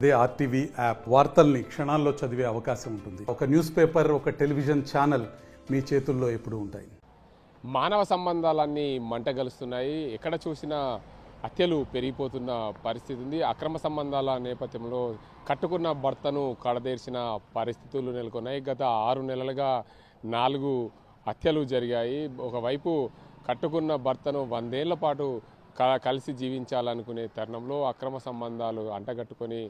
అదే RTV app వార్తల్ని క్షణాల్లో చదివే అవకాశం ఉంటుంది. ఒక న్యూస్ పేపర్, ఒక టెలివిజన్ ఛానల్ మీ చేతుల్లో ఎప్పుడూ ఉంటాయి. మానవ సంబంధాలన్నీ మంటగలుస్తున్నాయి. ఎక్కడ చూసినా హత్యలు పెరిగిపోతున్న పరిస్థితి ఉంది. అక్రమ సంబంధాల నేపథ్యంలో కట్టుకున్న భర్తను కడదేర్చిన పరిస్థితులు నెలకొన్నాయి. గత 6 నెలలుగా 4 హత్యలు జరిగాయి. ఒకవైపు కట్టుకున్న భర్తను 100 ఏళ్ల పాటు కలిసి జీవించాలనుకునే తరుణంలో అక్రమ సంబంధాలు అంటగట్టుకొని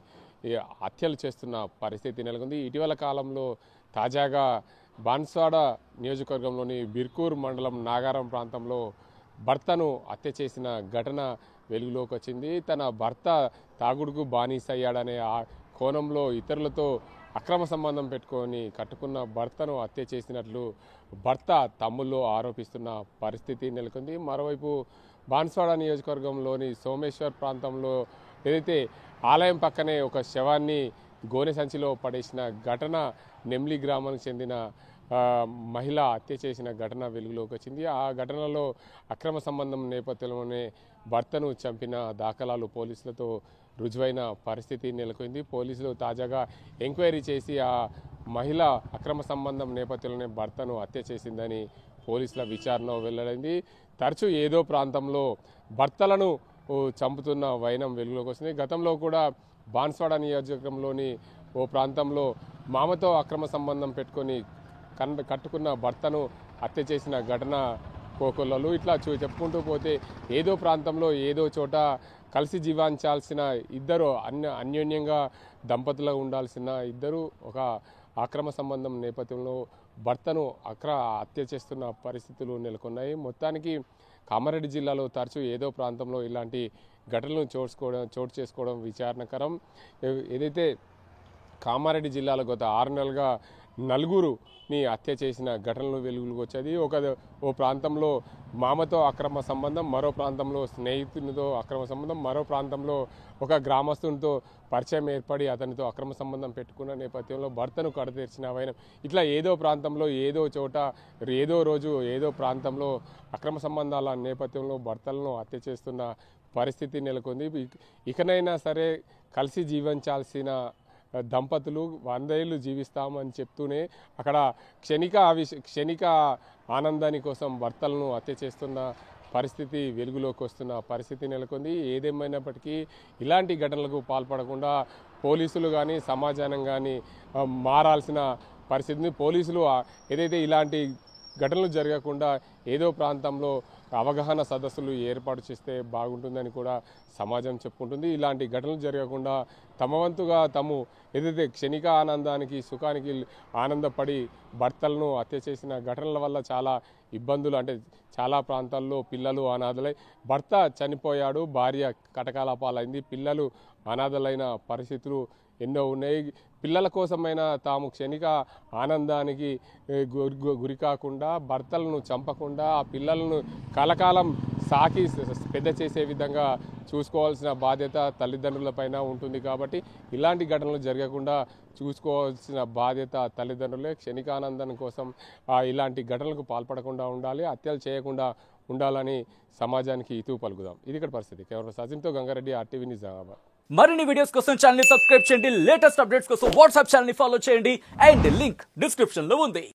హత్యలు చేస్తున్న పరిస్థితి నెలకొంది. ఇటీవల కాలంలో తాజాగా బాన్స్వాడ నియోజకవర్గంలోని బిర్కూర్ మండలం నాగారం ప్రాంతంలో భర్తను హత్య చేసిన ఘటన వెలుగులోకి వచ్చింది. తన భర్త తాగుడుకు బానిసయ్యాడనే ఆ కోణంలో ఇతరులతో అక్రమ సంబంధం పెట్టుకొని కట్టుకున్న భర్తను హత్య చేసినట్లు భర్త తమ్ముళ్ళు ఆరోపిస్తున్న పరిస్థితి నెలకొంది. మరోవైపు బాన్స్వాడ నియోజకవర్గంలోని సోమేశ్వర్ ప్రాంతంలో ఏదైతే ఆలయం పక్కనే ఒక శవాన్ని గోనె సంచిలో పడేసిన ఘటన, నెమ్లి గ్రామానికి చెందిన మహిళ హత్య చేసిన ఘటన వెలుగులోకి వచ్చింది. ఆ ఘటనలో అక్రమ సంబంధం నేపథ్యంలోనే భర్తను చంపిన దాఖలాలు పోలీసులతో రుజువైన పరిస్థితి నెలకొంది. పోలీసులు తాజాగా ఎంక్వైరీ చేసి ఆ మహిళ అక్రమ సంబంధం నేపథ్యంలోనే భర్తను హత్య చేసిందని పోలీసుల విచారణ వెల్లడైంది. తరచూ ఏదో ప్రాంతంలో భర్తలను చంపుతున్న వైనం వెలుగులోకి వస్తుంది. గతంలో కూడా బాన్స్వాడ నియోజకవర్గంలోని ఓ ప్రాంతంలో మామతో అక్రమ సంబంధం పెట్టుకొని కట్టుకున్న భర్తను హత్య చేసిన ఘటన కోకొల్లలు. ఇట్లా చెప్పుకుంటూ పోతే ఏదో ప్రాంతంలో ఏదో చోట కలిసి జీవించాల్సిన ఇద్దరు అన్యోన్యంగా దంపతులుగా ఉండాల్సిన ఇద్దరు ఒక అక్రమ సంబంధం నేపథ్యంలో భర్తను హత్య చేస్తున్న పరిస్థితులు నెలకొన్నాయి. మొత్తానికి కామారెడ్డి జిల్లాలో తరచూ ఏదో ప్రాంతంలో ఇలాంటి ఘటనలు చోటు చేసుకోవడం విచారణకరం. ఏదైతే కామారెడ్డి జిల్లాలో గత 6 నెలలుగా 4గురిని హత్య చేసిన ఘటనలు వెలుగులోకి వచ్చేది. ఓ ప్రాంతంలో మామతో అక్రమ సంబంధం, మరో ప్రాంతంలో స్నేహితునితో అక్రమ సంబంధం, మరో ప్రాంతంలో ఒక గ్రామస్తునితో పరిచయం ఏర్పడి అతనితో అక్రమ సంబంధం పెట్టుకున్న నేపథ్యంలో భర్తను కడతీర్చిన వైనం. ఇట్లా ఏదో ప్రాంతంలో ఏదో చోట ఏదో రోజు ఏదో ప్రాంతంలో అక్రమ సంబంధాల నేపథ్యంలో భర్తలను హత్య చేస్తున్న పరిస్థితి నెలకొంది. ఇకనైనా సరే కలిసి జీవించాల్సిన దంపతులు 100 ఏళ్ళు జీవిస్తామని చెప్తూనే అక్కడ క్షణిక ఆనందాని కోసం భర్తలను హత్య చేస్తున్న పరిస్థితి వెలుగులోకి వస్తున్న పరిస్థితి నెలకొంది. ఏదేమైనప్పటికీ ఇలాంటి ఘటనలకు పాల్పడకుండా పోలీసులు కానీ సమాజానం కానీ మారాల్సిన పరిస్థితిని పోలీసులు ఏదైతే ఇలాంటి ఘటనలు జరగకుండా ఏదో ప్రాంతంలో అవగాహన సదస్సులు ఏర్పాటు చేస్తే బాగుంటుందని కూడా సమాజం చెప్పుకుంటుంది. ఇలాంటి ఘటనలు జరగకుండా తమ వంతుగా తాము ఏదైతే క్షణిక ఆనందానికి సుఖానికి ఆనందపడి భర్తలను హత్య చేసిన ఘటనల వల్ల చాలా ఇబ్బందులు, అంటే చాలా ప్రాంతాల్లో పిల్లలు అనాథలై, భర్త చనిపోయాడు, భార్య కటకాల పాలైంది, పిల్లలు అనాథలైన పరిస్థితులు ఎన్నో ఉన్నాయి. పిల్లల కోసమైనా తాము క్షణిక ఆనందానికి గురి కాకుండా భర్తలను చంపకుండా ఆ పిల్లలను కలకాలం సాకి పెద్ద చేసే విధంగా చూసుకోవాల్సిన బాధ్యత తల్లిదండ్రులపైన ఉంటుంది. కాబట్టి ఇలాంటి ఘటనలు జరగకుండా చూసుకోవాల్సిన బాధ్యత తల్లిదండ్రులే. క్షణికానందం కోసం ఇలాంటి ఘటనలకు పాల్పడకుండా ఉండాలి, హత్యలు చేయకుండా ఉండాలని సమాజానికి హితవు పలుకుదాం. ఇది ఇక్కడ పరిస్థితి. కేవలం సచిన్తో గంగారెడ్డి, RTV నిజామాబాద్. మరిన్ని వీడియోస్ కోసం ఛానల్ ని సబ్స్క్రైబ్ చేయండి. లేటెస్ట్ అప్డేట్స్ కోసం వాట్సాప్ ఛానల్ ని ఫాలో చేయండి. అండ్ లింక్ డిస్క్రిప్షన్ లో ఉంది.